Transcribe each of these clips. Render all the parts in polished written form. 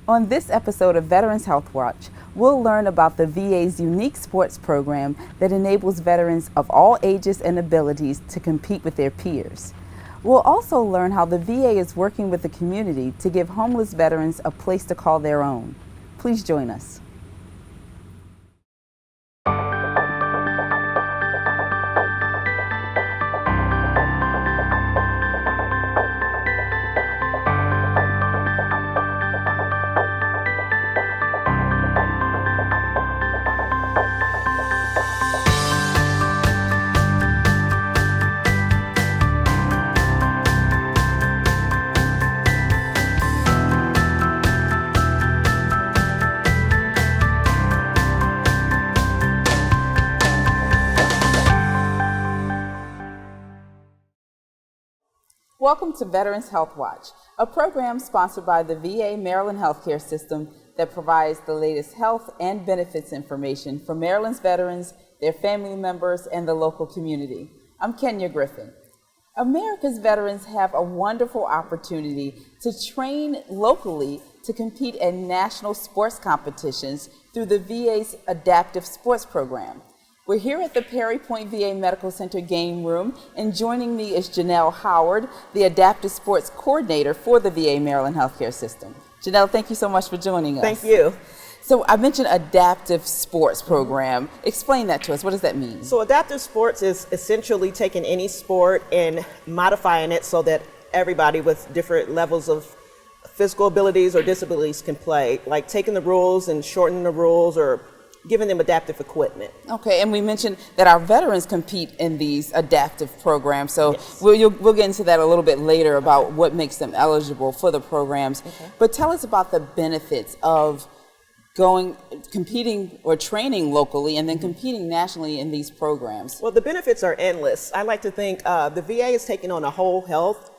On this episode of Veterans Health Watch, we'll learn about the VA's unique sports program that enables veterans of all ages and abilities to compete with their peers. We'll also learn how the VA is working with the community to give homeless veterans a place to call their own. Please join us. Welcome to Veterans Health Watch, a program sponsored by the VA Maryland healthcare system that provides the latest health and benefits information for Maryland's veterans, their family members, and the local community. I'm Kenya Griffin. America's veterans have a wonderful opportunity to train locally to compete in national sports competitions through the VA's adaptive sports program. We're here at the Perry Point VA Medical Center game room, and joining me is Janelle Howard, the Adaptive Sports Coordinator for the VA Maryland Healthcare System. Janelle, thank you so much for joining us. Thank you. So I mentioned adaptive sports program. Explain that to us. What does that mean? So adaptive sports is essentially taking any sport and modifying it so that everybody with different levels of physical abilities or disabilities can play, like taking the rules and shortening the rules or giving them adaptive equipment. Okay, and we mentioned that our veterans compete in these adaptive programs, so yes. we'll get into that a little bit later about what makes them eligible for the programs. Okay. But tell us about the benefits of competing or training locally and then competing nationally in these programs. Well, the benefits are endless. I like to think the VA is taking on a whole health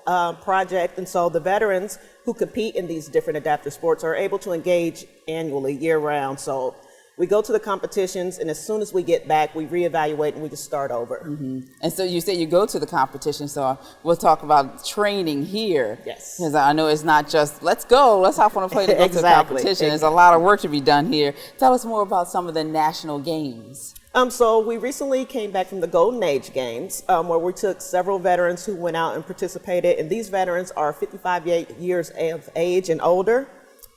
project, and so the veterans who compete in these different adaptive sports are able to engage annually, year-round. So we go to the competitions, and as soon as we get back, we reevaluate and we just start over. Mm-hmm. And so you say you go to the competition, so we'll talk about training here. Yes. Because I know it's not just, let's hop on a plane to go to the competition. There's a lot of work to be done here. Tell us more about some of the national games. So we recently came back from the Golden Age Games, where we took several veterans who went out and participated, and these veterans are 55 years of age and older.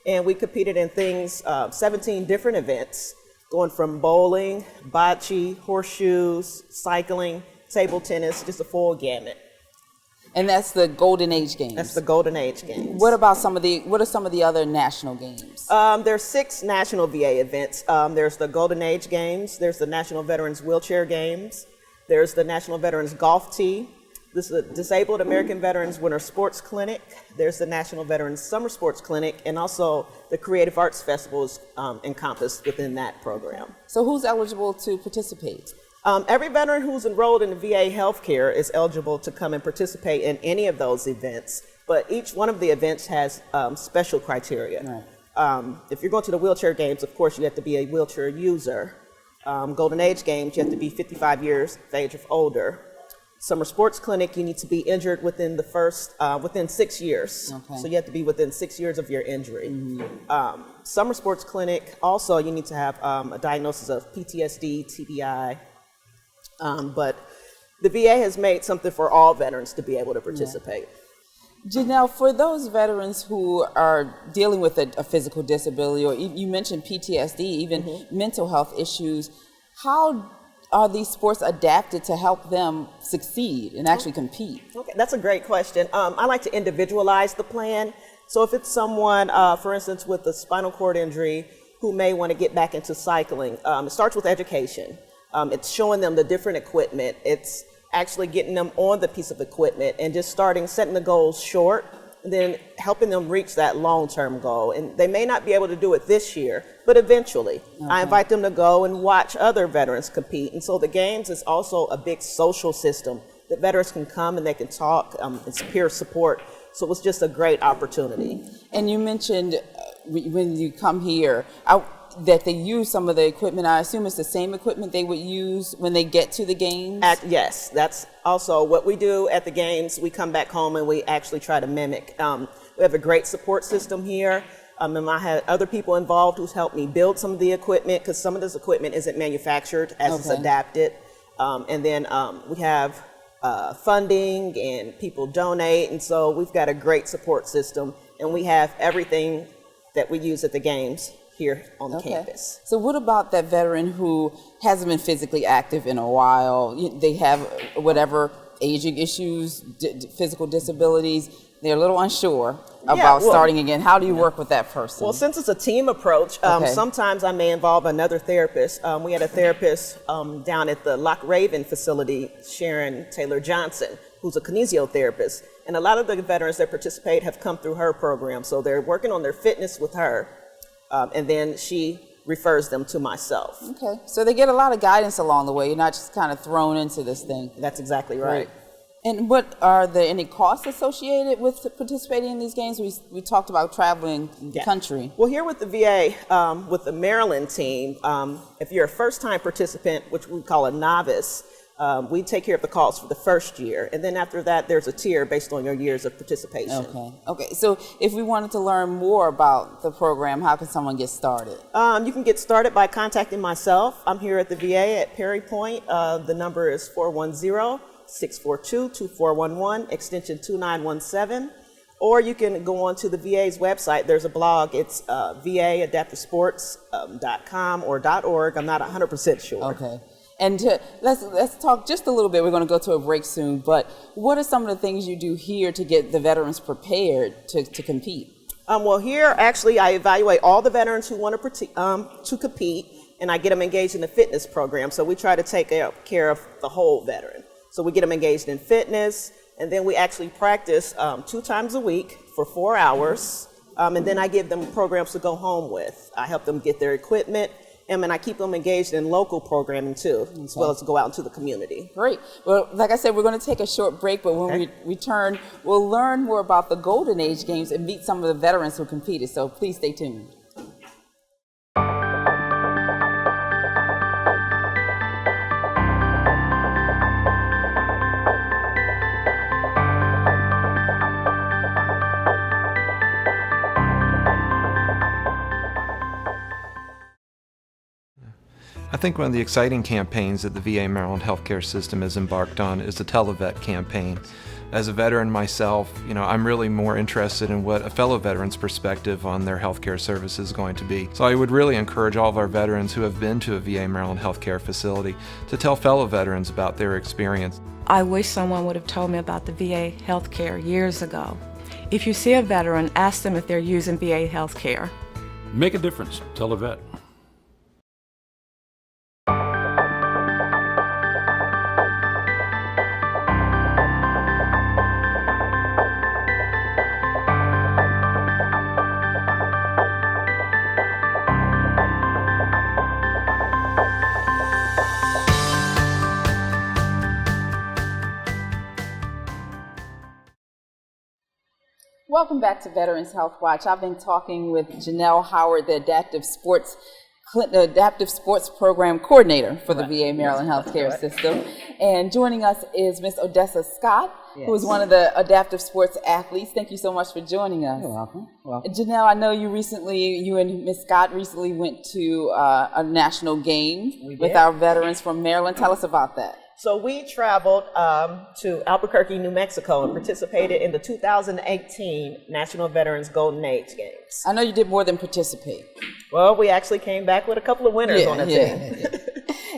And we competed in 17 different events, going from bowling, bocce, horseshoes, cycling, table tennis, just a full gamut. And that's the Golden Age Games? That's the Golden Age Games. What are some of the other national games? There's 6 national VA events. There's the Golden Age Games, there's the National Veterans Wheelchair Games, there's the National Veterans Golf Tee, this is the Disabled American Veterans Winter Sports Clinic. There's the National Veterans Summer Sports Clinic, and also the Creative Arts Festival is encompassed within that program. So who's eligible to participate? Every veteran who's enrolled in the VA healthcare is eligible to come and participate in any of those events, but each one of the events has special criteria. Right. If you're going to the wheelchair games, of course, you have to be a wheelchair user. Golden Age Games, you have to be 55 years of age or older. Summer Sports Clinic, you need to be injured within within 6 years. Okay. So you have to be within 6 years of your injury. Mm-hmm. Summer Sports Clinic, also you need to have a diagnosis of PTSD, TBI. But the VA has made something for all veterans to be able to participate. Yeah. Janelle, for those veterans who are dealing with a physical disability, or you mentioned PTSD, even mm-hmm. mental health issues, how are these sports adapted to help them succeed and actually compete? Okay, that's a great question. I like to individualize the plan. So if it's someone, for instance, with a spinal cord injury who may want to get back into cycling, it starts with education. It's showing them the different equipment. It's actually getting them on the piece of equipment and just setting the goals short, and then helping them reach that long-term goal. And they may not be able to do it this year, but eventually. Okay. I invite them to go and watch other veterans compete. And so the games is also a big social system that veterans can come and they can talk. It's peer support. So it's just a great opportunity. And you mentioned when you come here, that they use some of the equipment. I assume it's the same equipment they would use when they get to the games? Yes, that's also what we do at the games. We come back home and we actually try to mimic. We have a great support system here. And I had other people involved who's helped me build some of the equipment, because some of this equipment isn't manufactured as it's adapted. And then we have funding and people donate. And so we've got a great support system, and we have everything that we use at the games here on the campus. So what about that veteran who hasn't been physically active in a while? They have whatever aging issues, physical disabilities. They're a little unsure about starting again. How do you work with that person? Well, since it's a team approach, sometimes I may involve another therapist. We had a therapist down at the Loch Raven facility, Sharon Taylor Johnson, who's a kinesiotherapist. And a lot of the veterans that participate have come through her program. So they're working on their fitness with her. And then she refers them to myself. Okay, so they get a lot of guidance along the way. You're not just kind of thrown into this thing. That's exactly right. And what are there any costs associated with participating in these games? We talked about traveling the country. Well, here with the VA, with the Maryland team, if you're a first-time participant, which we call a novice, we take care of the costs for the first year, and then after that, there's a tier based on your years of participation. Okay. So if we wanted to learn more about the program, how can someone get started? You can get started by contacting myself. I'm here at the VA at Perry Point. The number is 410-642-2411, extension 2917. Or you can go on to the VA's website. There's a blog. It's va.adaptivesports.com or .org. I'm not 100% sure. Okay. And let's talk just a little bit. We're going to go to a break soon. But what are some of the things you do here to get the veterans prepared to compete? Well, here actually I evaluate all the veterans who want to compete, and I get them engaged in the fitness program. So we try to take care of the whole veteran. So we get them engaged in fitness, and then we actually practice 2 times a week for 4 hours, and then I give them programs to go home with. I help them get their equipment, and I keep them engaged in local programming too, as well as to go out into the community. Great. Well, like I said, we're going to take a short break, but when we return, we'll learn more about the Golden Age Games and meet some of the veterans who competed. So please stay tuned. I think one of the exciting campaigns that the VA Maryland healthcare system has embarked on is the TeleVet campaign. As a veteran myself, I'm really more interested in what a fellow veteran's perspective on their healthcare service is going to be. So I would really encourage all of our veterans who have been to a VA Maryland healthcare facility to tell fellow veterans about their experience. I wish someone would have told me about the VA healthcare years ago. If you see a veteran, ask them if they're using VA healthcare. Make a difference. Tell a vet. Welcome back to Veterans Health Watch. I've been talking with Janelle Howard, the Adaptive Sports Program Coordinator for the VA Maryland Healthcare System. And joining us is Miss Odessa Scott, who is one of the adaptive sports athletes. Thank you so much for joining us. You're welcome. Janelle, I know you and Miss Scott recently went to a national game with our veterans from Maryland. Tell us about that. So we traveled to Albuquerque, New Mexico, and participated in the 2018 National Veterans Golden Age Games. I know you did more than participate. Well, we actually came back with a couple of winners on the team.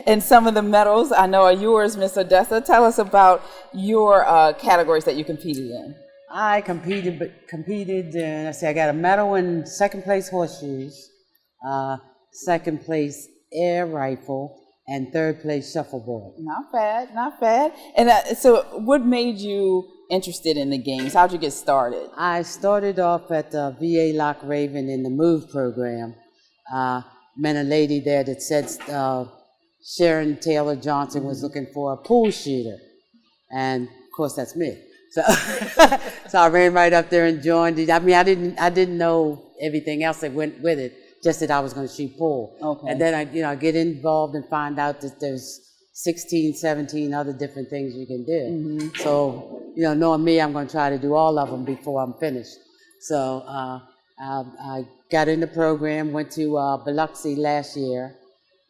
And some of the medals I know are yours, Miss Odessa. Tell us about your categories that you competed in. I competed, I got a medal in second place horseshoes, second place air rifle, and third place shuffleboard. Not bad. And so what made you interested in the games? How'd you get started? I started off at the VA Loch Raven in the MOVE program. Met a lady there that said Sharon Taylor Johnson was looking for a pool shooter. And of course that's me. So so I ran right up there and joined it. I mean, I didn't know everything else that went with it. Just that I was going to shoot pool. Okay. And then I get involved and find out that there's 16, 17 other different things you can do. Mm-hmm. So, knowing me, I'm going to try to do all of them before I'm finished. So I got in the program, went to Biloxi last year,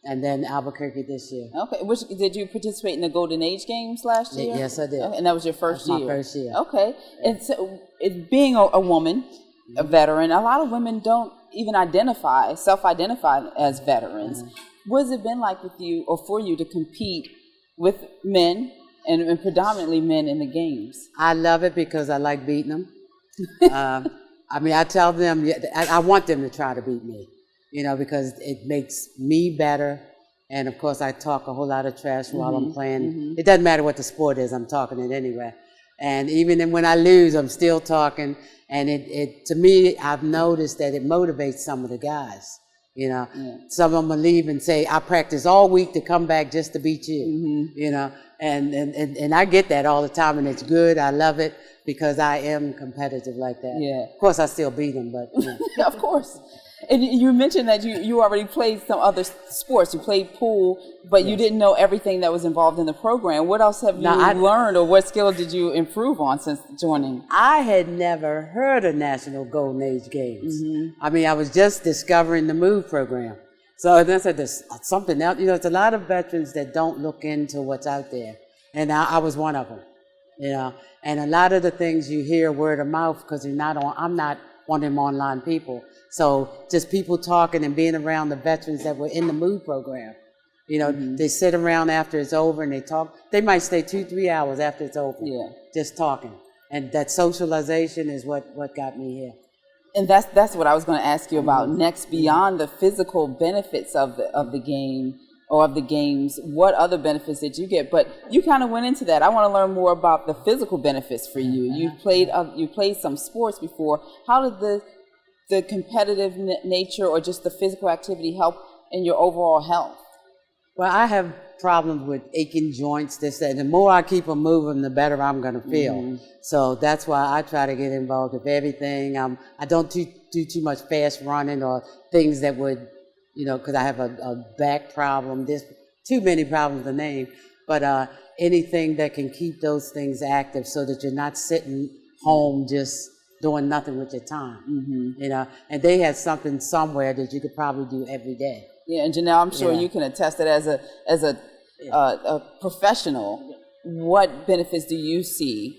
and then Albuquerque this year. Okay. Did you participate in the Golden Age Games last year? Yes, I did. Okay. And that was your first That's year? my first year. Okay. And so, being a woman, a veteran, a lot of women don't even self-identify as veterans. What has it been like with you or for you to compete with men and predominantly men in the games? I love it because I like beating them. I mean, I tell them, I want them to try to beat me, because it makes me better. And of course, I talk a whole lot of trash while I'm playing. It doesn't matter what the sport is, I'm talking it anyway. And even when I lose, I'm still talking. And to me, I've noticed that it motivates some of the guys. Some of them will leave and say, I practice all week to come back just to beat you, and I get that all the time, and it's good. I love it because I am competitive like that. Yeah. Of course, I still beat them, but. Yeah, of course. And you mentioned that you already played some other sports. You played pool, but you didn't know everything that was involved in the program. What else have you learned, or what skill did you improve on since joining? I had never heard of National Golden Age Games. I mean, I was just discovering the MOVE program. So then I said, there's something else. There's a lot of veterans that don't look into what's out there. And I was one of them, And a lot of the things you hear word of mouth, because I'm not one of them online people. So just people talking and being around the veterans that were in the MOVE program. They sit around after it's over and they talk. They might stay 2-3 hours after it's over, just talking. And that socialization is what got me here. And that's what I was going to ask you about next. Beyond the physical benefits of the game or of the games, what other benefits did you get? But you kind of went into that. I want to learn more about the physical benefits for you. You played some sports before. How did the competitive nature or just the physical activity help in your overall health? Well, I have problems with aching joints, this, that. And the more I keep them moving, the better I'm going to feel. So that's why I try to get involved with everything. I don't do too much fast running or things that would, because I have a back problem. There's too many problems to name. But anything that can keep those things active so that you're not sitting home just doing nothing with your time, and they had something somewhere that you could probably do every day. Yeah, and Janelle, I'm sure you can attest that as a professional, what benefits do you see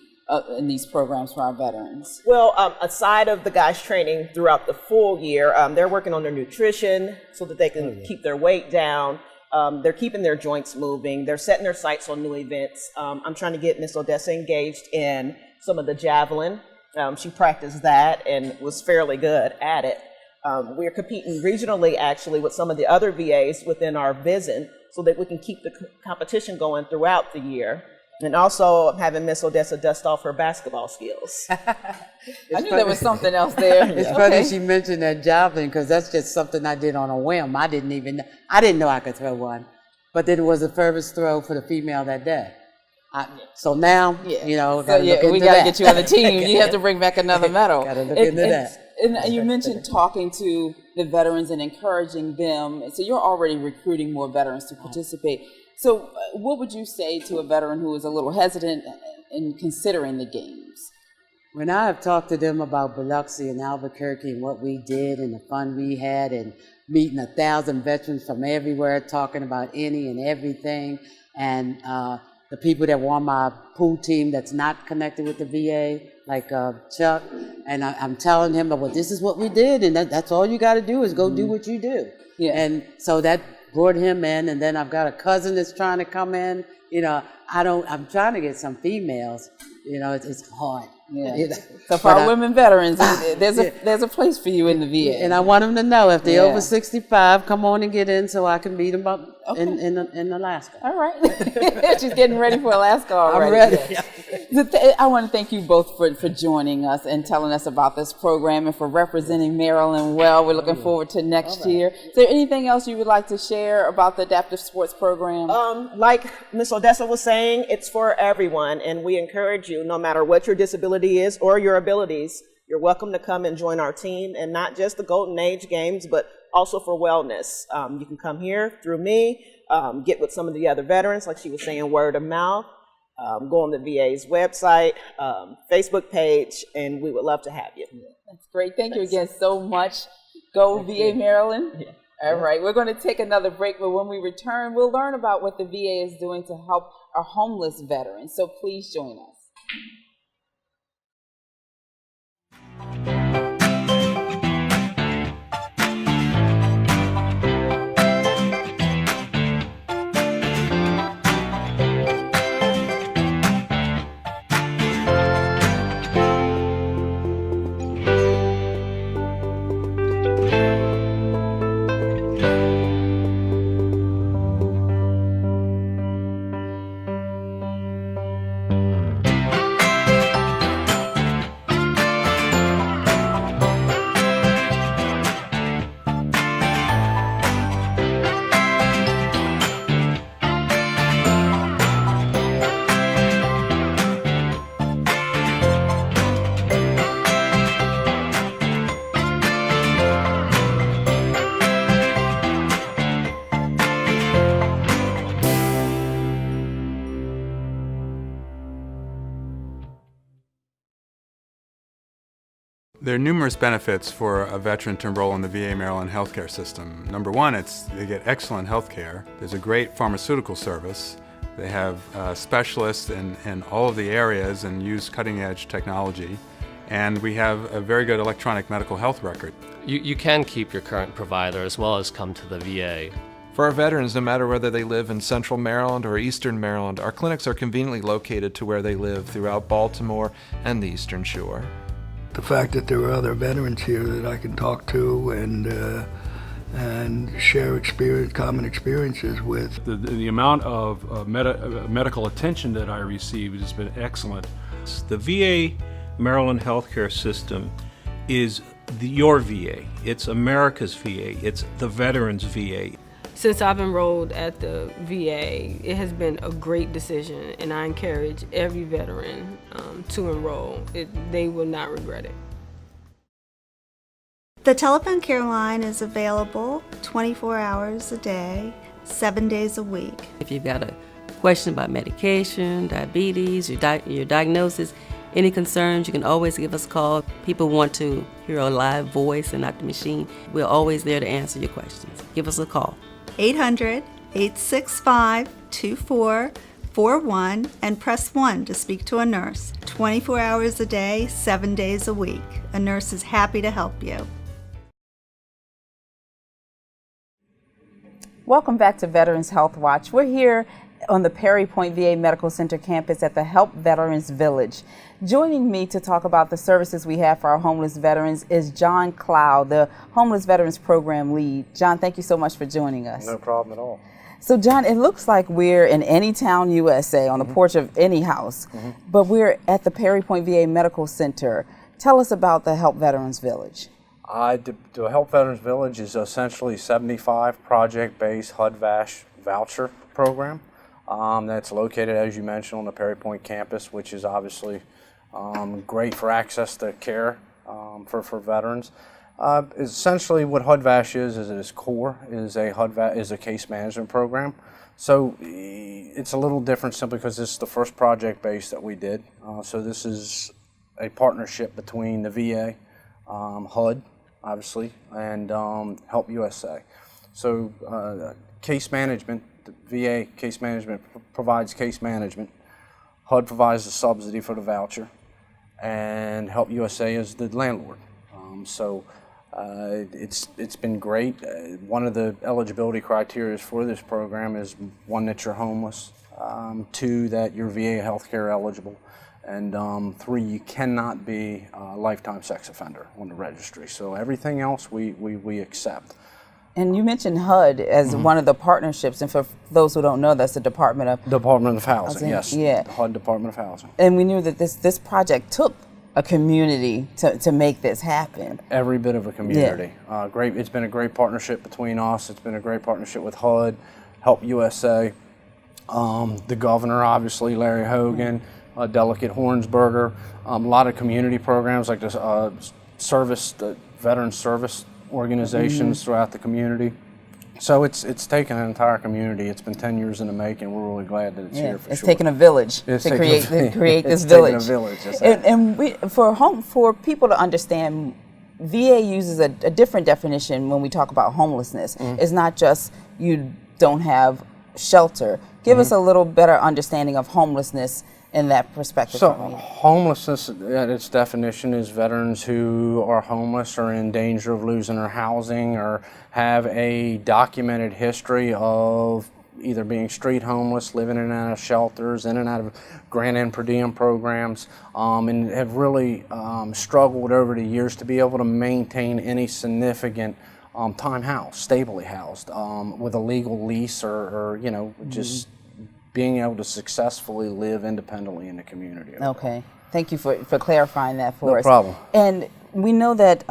in these programs for our veterans? Well, aside of the guys training throughout the full year, they're working on their nutrition so that they can keep their weight down. They're keeping their joints moving. They're setting their sights on new events. I'm trying to get Miss Odessa engaged in some of the javelin. She practiced that and was fairly good at it. We're competing regionally, actually, with some of the other VAs within our VISN so that we can keep the competition going throughout the year. And also having Miss Odessa dust off her basketball skills. I knew there was something else there. It's funny she mentioned that javelin because that's just something I did on a whim. I didn't know I could throw one. But then it was the furthest throw for the female that day. So now, we got to get you on the team. You have to bring back another medal. Got to look into that. And you mentioned talking to the veterans and encouraging them. So you're already recruiting more veterans to participate. So what would you say to a veteran who is a little hesitant in considering the games? When I have talked to them about Biloxi and Albuquerque and what we did and the fun we had and meeting 1,000 veterans from everywhere talking about any and everything, and the people that were on my pool team that's not connected with the VA, like Chuck, and I'm telling him, well, this is what we did, and that's all you got to do is go do what you do. Yeah. And so that brought him in, and then I've got a cousin that's trying to come in. I'm trying to get some females. It's hard. Yeah. So for our women veterans, there's a place for you in the VA. And I want them to know if they're over 65, come on and get in so I can beat them up in Alaska. All right. She's getting ready for Alaska already. I'm ready. I want to thank you both for joining us and telling us about this program and for representing Maryland well. We're looking forward to next year. Is there anything else you would like to share about the adaptive sports program? Like Ms. Odessa was saying, it's for everyone, and we encourage you, no matter what your disability is or your abilities, you're welcome to come and join our team, and not just the Golden Age Games, but also for wellness. You can come here through me, get with some of the other veterans, like she was saying, word of mouth. go on the VA's website, Facebook page, and we would love to have you. That's great. Thank you again so much. Go VA Maryland. Yeah. All right, we're going to take another break, but when we return, we'll learn about what the VA is doing to help our homeless veterans. So please join us. There are numerous benefits for a veteran to enroll in the VA Maryland healthcare system. Number one, they get excellent health care. There's a great pharmaceutical service. They have specialists in all of the areas and use cutting-edge technology. And we have a very good electronic medical health record. You can keep your current provider as well as come to the VA. For our veterans, no matter whether they live in Central Maryland or Eastern Maryland, our clinics are conveniently located to where they live throughout Baltimore and the Eastern Shore. The fact that there are other veterans here that I can talk to and share common experiences with. The amount of medical attention that I received has been excellent. The VA Maryland healthcare system is your VA. It's America's VA. It's the veterans' VA. Since I've enrolled at the VA, it has been a great decision, and I encourage every veteran to enroll. They will not regret it. The telephone care line is available 24 hours a day, 7 days a week. If you've got a question about medication, diabetes, your diagnosis, any concerns, you can always give us a call. People want to hear a live voice and not the machine. We're always there to answer your questions. Give us a call. 800-865-2441 and press 1 to speak to a nurse. 24 hours a day, 7 days a week. A nurse is happy to help you. Welcome back to Veterans Health Watch. We're here on the Perry Point VA Medical Center campus at the Help Veterans Village. Joining me to talk about the services we have for our homeless veterans is John Cloud, the Homeless Veterans Program Lead. John, thank you so much for joining us. No problem at all. So John, it looks like we're in any town, USA, on the porch of any house, but we're at the Perry Point VA Medical Center. Tell us about the Help Veterans Village. The Help Veterans Village is essentially 75 project-based HUD-VASH voucher program. That's located, as you mentioned, on the Perry Point campus, which is obviously great for access to care for veterans. Essentially, what HUD-VASH is at its core is a case management program. So it's a little different simply because this is the first project base that we did. So this is a partnership between the VA, HUD, obviously, and Help USA. So case management. The VA case management provides case management. HUD provides the subsidy for the voucher, and Help USA is the landlord. It's been great. One of the eligibility criteria for this program is 1, that you're homeless, 2, that you're VA healthcare eligible, and 3, you cannot be a lifetime sex offender on the registry. So everything else we accept. And you mentioned HUD as one of the partnerships, and for those who don't know, that's the Department of Housing. Yes, yeah. HUD Department of Housing. And we knew that this project took a community to make this happen. Every bit of a community. Yeah. Great. It's been a great partnership between us. It's been a great partnership with HUD, Help USA, the governor, obviously, Larry Hogan, Delegate Hornsberger, a lot of community programs like this the veteran service organizations throughout the community. So it's taken an entire community. It's been 10 years in the making. We're really glad that it's here for it's sure. taken a village to create this village. It's taken a village. For people to understand, VA uses a different definition when we talk about homelessness. It's not just you don't have shelter. Give us a little better understanding of homelessness in that perspective. So homelessness, at its definition, is veterans who are homeless or in danger of losing their housing or have a documented history of either being street homeless, living in and out of shelters, in and out of grant and per diem programs, and have really struggled over the years to be able to maintain any significant time housed, stably housed, with a legal lease or just being able to successfully live independently in the community. Okay. Thank you for clarifying that for us. No problem. And we know that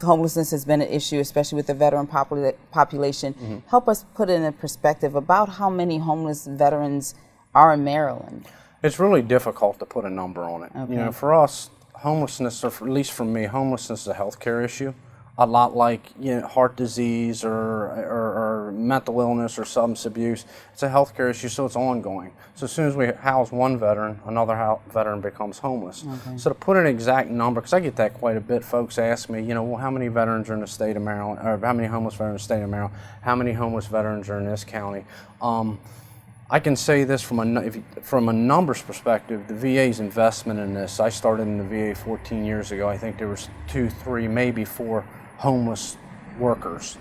homelessness has been an issue, especially with the veteran population. Help us put it in perspective about how many homeless veterans are in Maryland. It's really difficult to put a number on it. Okay. For us, homelessness, or at least for me, homelessness is a healthcare issue. A lot like heart disease or mental illness or substance abuse. It's a healthcare issue, so it's ongoing. So as soon as we house one veteran, another veteran becomes homeless. Okay. So to put an exact number, because I get that quite a bit, folks ask me, well, how many veterans are in the state of Maryland, or how many homeless veterans in the state of Maryland, how many homeless veterans are in this county? I can say this from a numbers perspective, the VA's investment in this. I started in the VA 14 years ago. I think there was 2, 3, maybe 4 homeless workers,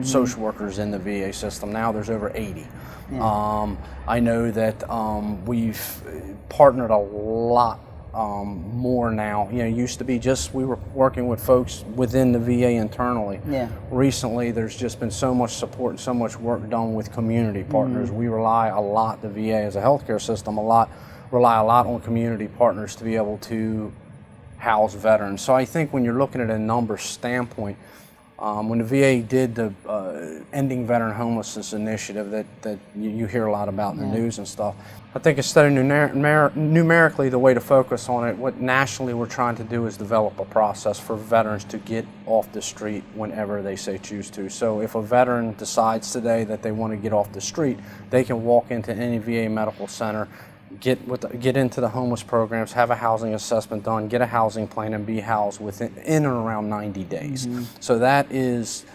social workers in the VA system. Now there's over 80. Yeah. I know that we've partnered a lot more now. Used to be just we were working with folks within the VA internally. Yeah. Recently, there's just been so much support and so much work done with community partners. We rely a lot, the VA as a healthcare system, rely a lot on community partners to be able to house veterans. So I think when you're looking at a numbers standpoint, when the VA did the Ending Veteran Homelessness initiative that you hear a lot about in the news and stuff, I think instead of numerically the way to focus on it, what nationally we're trying to do is develop a process for veterans to get off the street whenever they choose to. So if a veteran decides today that they want to get off the street, they can walk into any VA medical center, get into the homeless programs, have a housing assessment done, get a housing plan, and be housed in and around 90 days. So that is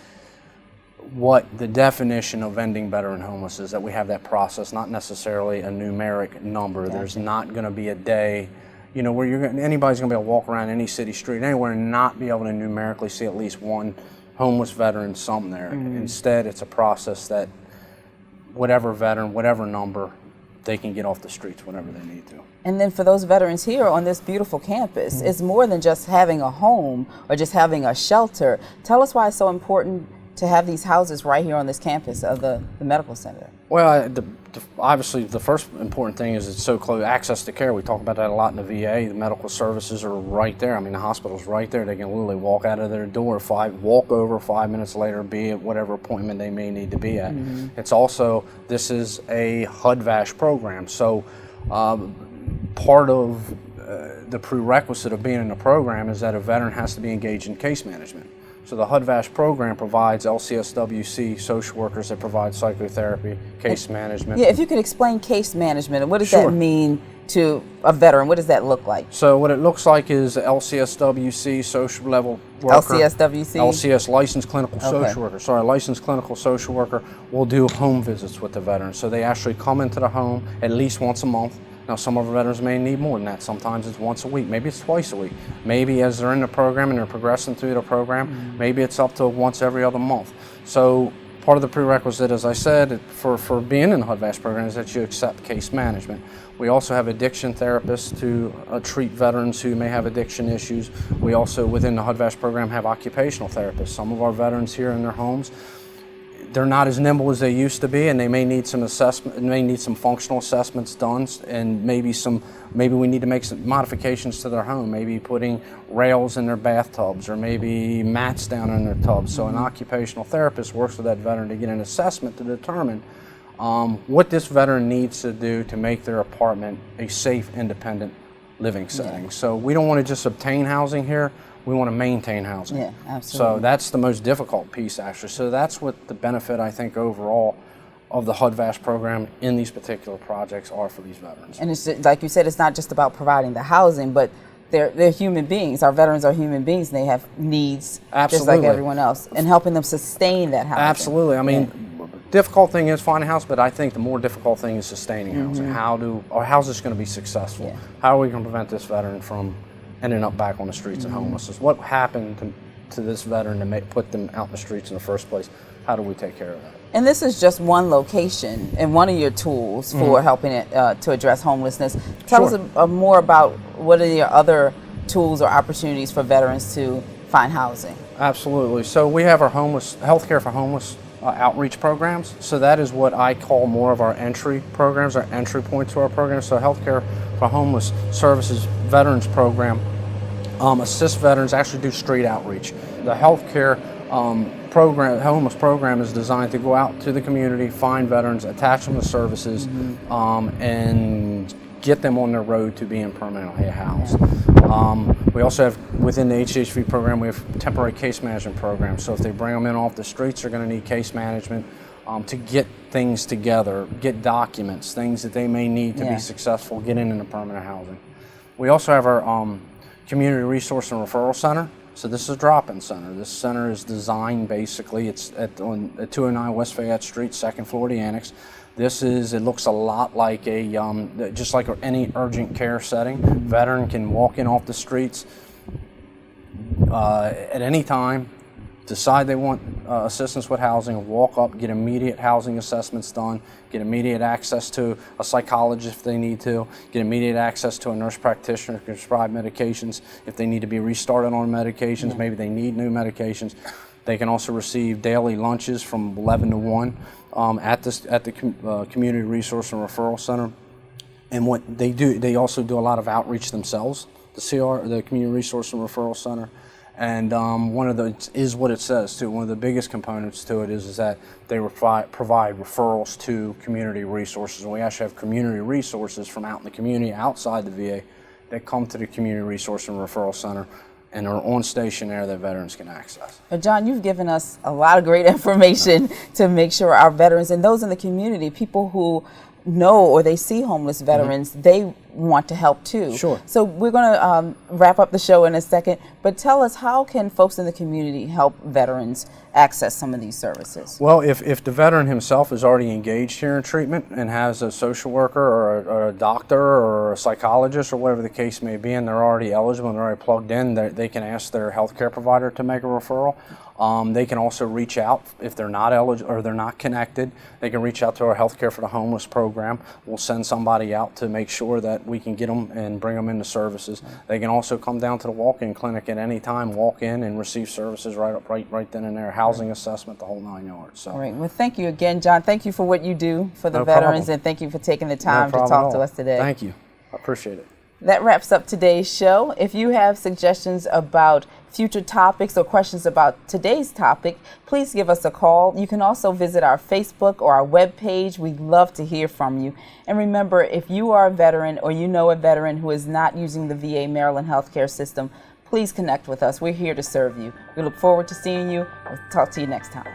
what the definition of ending veteran homeless is, that we have that process, not necessarily a numeric number. Gotcha. There's not going to be a day, where anybody's going to be able to walk around any city street anywhere and not be able to numerically see at least one homeless veteran somewhere. Instead, it's a process that whatever veteran, whatever number, they can get off the streets whenever they need to. And then for those veterans here on this beautiful campus, it's more than just having a home or just having a shelter. Tell us why it's so important to have these houses right here on this campus of the medical center. Well, obviously the first important thing is it's so close, access to care. We talk about that a lot in the VA. The medical services are right there. I mean, the hospital's right there. They can literally walk out of their door, walk over 5 minutes later, be at whatever appointment they may need to be at. It's also, this is a HUD-VASH program. So part of the prerequisite of being in the program is that a veteran has to be engaged in case management. So the HUD-VASH program provides LCSWC social workers that provide psychotherapy, case management. Yeah, if you could explain case management, what does that mean to a veteran? What does that look like? So what it looks like is LCSWC social level worker. LCSWC? LCS, licensed clinical social worker. Sorry, licensed clinical social worker will do home visits with the veteran. So they actually come into the home at least once a month. Now, some of our veterans may need more than that. Sometimes it's once a week, maybe it's twice a week. Maybe as they're in the program and they're progressing through the program, maybe it's up to once every other month. So part of the prerequisite, as I said, for being in the HUD-VASH program is that you accept case management. We also have addiction therapists to treat veterans who may have addiction issues. We also, within the HUD-VASH program, have occupational therapists. Some of our veterans here in their homes, they're not as nimble as they used to be, and they may need some assessment, may need some functional assessments done, and maybe we need to make some modifications to their home, maybe putting rails in their bathtubs or maybe mats down in their tubs. So an occupational therapist works with that veteran to get an assessment to determine what this veteran needs to do to make their apartment a safe, independent living setting. So we don't want to just obtain housing here. we want to maintain housing. Yeah, absolutely. So that's the most difficult piece, actually. So that's what the benefit, I think, overall of the HUD-VASH program in these particular projects are for these veterans. And it's like you said, it's not just about providing the housing, but they're human beings. Our veterans are human beings, and they have needs just like everyone else, and helping them sustain that housing. Absolutely. I mean, difficult thing is finding a house, but I think the more difficult thing is sustaining housing. How's this going to be successful? Yeah. How are we going to prevent this veteran from ending up back on the streets and homelessness? What happened to this veteran to put them out in the streets in the first place? How do we take care of that? And this is just one location and one of your tools for helping it to address homelessness. Tell us more about what are your other tools or opportunities for veterans to find housing. Absolutely. So we have our healthcare for homeless outreach programs. So that is what I call more of our entry programs, our entry point to our program. So Healthcare for Homeless Services Veterans Program assists veterans actually do street outreach. The healthcare homeless program is designed to go out to the community, find veterans, attach them to services, and get them on their road to being permanently housed. We also have, within the HHV program, we have temporary case management programs. So if they bring them in off the streets, they're going to need case management to get things together, get documents, things that they may need to be successful getting into permanent housing. We also have our Community Resource and Referral Center. So this is a drop-in center. This center is designed basically, it's at 209 West Fayette Street, second floor of the annex. It looks a lot like just like any urgent care setting. Veteran can walk in off the streets at any time, decide they want assistance with housing, walk up, get immediate housing assessments done, get immediate access to a psychologist if they need to, get immediate access to a nurse practitioner who can prescribe medications if they need to be restarted on medications, maybe they need new medications. They can also receive daily lunches from 11 to 1 at the Community Resource and Referral Center. And what they do, they also do a lot of outreach themselves, the Community Resource and Referral Center. And one of the is what it says too. One of the biggest components to it is that they provide referrals to community resources. And we actually have community resources from out in the community outside the VA that come to the Community Resource and Referral Center and are on station there that veterans can access. But John, you've given us a lot of great information to make sure our veterans and those in the community, people who know or they see homeless veterans, they want to help too. Sure. So we're going to wrap up the show in a second, but tell us, how can folks in the community help veterans access some of these services? Well, if the veteran himself is already engaged here in treatment and has a social worker or a doctor or a psychologist or whatever the case may be, and they're already eligible and they're already plugged in, they can ask their healthcare provider to make a referral. They can also reach out if they're not eligible or they're not connected. They can reach out to our Healthcare for the Homeless program. We'll send somebody out to make sure that we can get them and bring them into services. They can also come down to the walk-in clinic at any time, walk in and receive services right then and there. Housing assessment, the whole 9 yards. So. All right. Well, thank you again, John. Thank you for what you do for the veterans, and thank you for taking the time to talk to us today. Thank you. I appreciate it. That wraps up today's show. If you have suggestions about future topics or questions about today's topic, please give us a call. You can also visit our Facebook or our webpage. We'd love to hear from you. And remember, if you are a veteran or you know a veteran who is not using the VA Maryland healthcare system, please connect with us. We're here to serve you. We look forward to seeing you. We'll talk to you next time.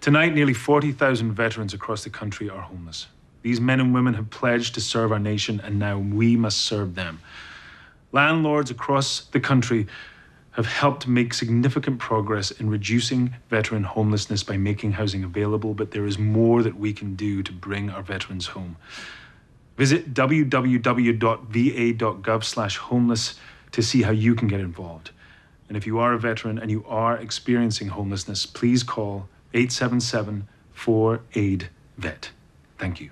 Tonight, nearly 40,000 veterans across the country are homeless. These men and women have pledged to serve our nation, and now we must serve them. Landlords across the country have helped make significant progress in reducing veteran homelessness by making housing available, but there is more that we can do to bring our veterans home. Visit www.va.gov/homeless to see how you can get involved. And if you are a veteran and you are experiencing homelessness, please call 877-4-AID-VET. Thank you.